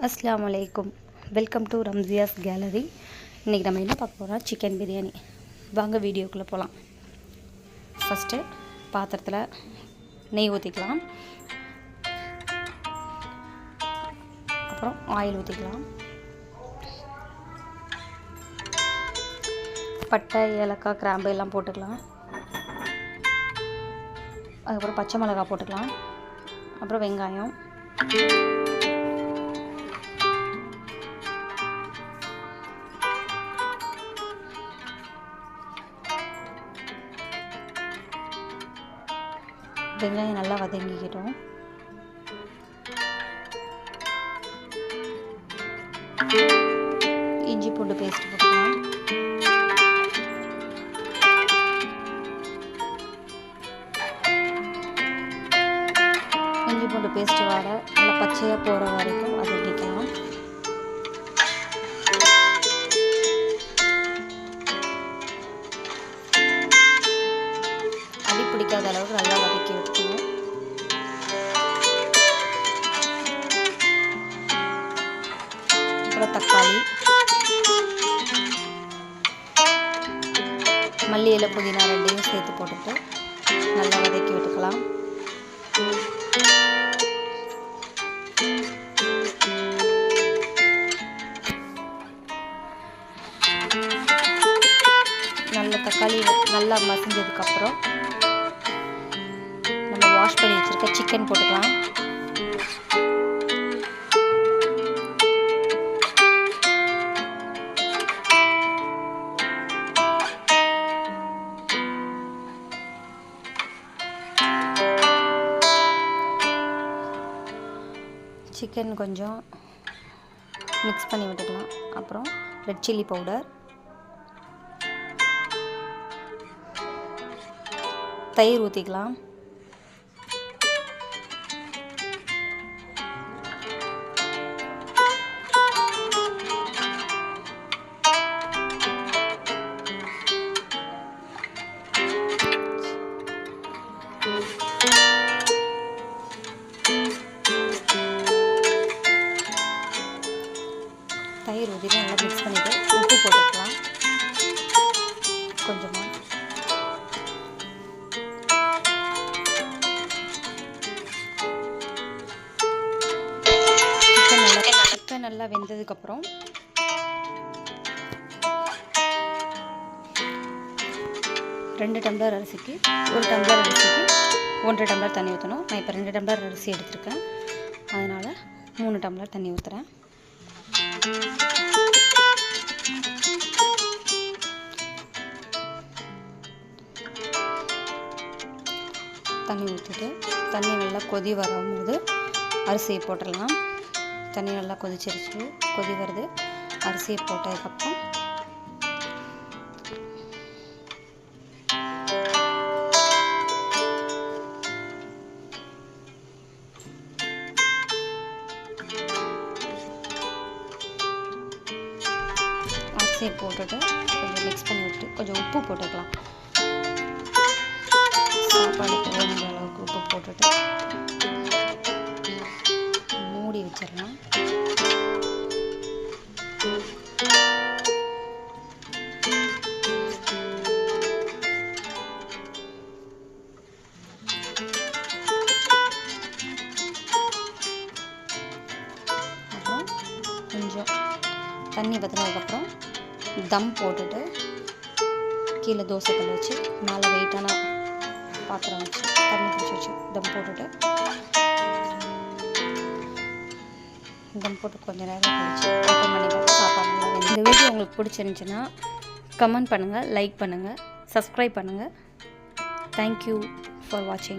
अस्सलाम वालेकुम welcome to ரம்ஜியாஸ் gallery. இன்றைக்கி நம்ம என்ன பார்க்க போகிறோம், சிக்கன் பிரியாணி. வாங்க வீடியோக்குள்ளே போகலாம். ஃபஸ்ட்டு பாத்திரத்தில் நெய் ஊற்றிக்கலாம், அப்புறம் ஆயில் ஊற்றிக்கலாம். பட்டை, ஏலக்காய், கிராம்பு எல்லாம் போட்டுக்கலாம். அதுக்கப்புறம் பச்சை மிளகாய் போட்டுக்கலாம். அப்புறம் வெங்காயம், வெங்காயம் நல்லா வதங்கிக்கிட்டோம். இஞ்சி பூண்டு பேஸ்ட் போட்டுக்கலாம். இஞ்சி பூண்டு பேஸ்ட் வாட நல்லா பச்சையாக போகிற வரைக்கும் வதக்கிக்கலாம். அடி பிடிக்காத அளவுக்கு நல்லா வதக்கி வைக்கணும். அப்புறம் தக்காளி, மல்லி இலை, புதினா ரெண்டையும் சேர்த்து போட்டுட்டு நல்லா வதக்கி விட்டுக்கலாம். நல்ல தக்காளி நல்லா மசிஞ்சதுக்கப்புறம் நம்ம வாஷ் பண்ணி வச்சுருக்க சிக்கன் போட்டுக்கலாம். சிக்கன் கொஞ்சம் மிக்ஸ் பண்ணி விட்டுக்கலாம். அப்புறம் ரெட் சில்லி பவுடர், தயிர் ஊற்றிக்கலாம். தயிர் ஊற்றிட்டு நல்லா மிக்ஸ் பண்ணிவிட்டு உப்பு போட்டுக்கலாம் கொஞ்சமாக. சிக்கன் நல்லா வெந்ததுக்கப்புறம் ரெண்டு டம்ளர் அரிசிக்கு 1 டம்ளர் அரிசிக்கு 1.5 டம்ளர் தண்ணி ஊற்றணும். நான் இப்போ 2 டம்ளர் அரிசி எடுத்துருக்கேன், அதனால் 3 டம்ளர் தண்ணி ஊற்றுறேன். தண்ணி ஊற்றிட்டு தண்ணி நல்லா கொதி வரும்போது அரிசியை போட்டுடலாம். தண்ணி நல்லா கொதிச்சிருச்சு, கொதி வருது. அரிசியை போட்டதுக்கப்புறம் அரிசியை போட்டுட்டு கொஞ்சம் மிக்ஸ் பண்ணி விட்டு கொஞ்சம் உப்பு போட்டுக்கலாம். சாப்பாடுக்கு வேணுங்கிற அளவுக்கு உப்பு போட்டுட்டு மூடி வச்சிடலாம். அப்புறம் கொஞ்சம் தண்ணி வற்றினதுக்கப்புறம் தம் போட்டுட்டு கீழே தோசைக்கல் வச்சு மேலே வெயிட்டான பாத்திரம் வச்சு தண்ணி பிடிச்சி வச்சு தம் போட்டுட்டு தம் போட்டு கொஞ்சம் நேரம் கழிச்சு ஓப்பன் பண்ணி பார்த்து சாப்பாடு நல்லா வெந்து. இந்த வீடியோ உங்களுக்கு பிடிச்சிருந்துச்சுன்னா கமெண்ட் பண்ணுங்கள், லைக் பண்ணுங்கள், சப்ஸ்கிரைப் பண்ணுங்கள். தேங்க்யூ ஃபார் வாட்சிங்.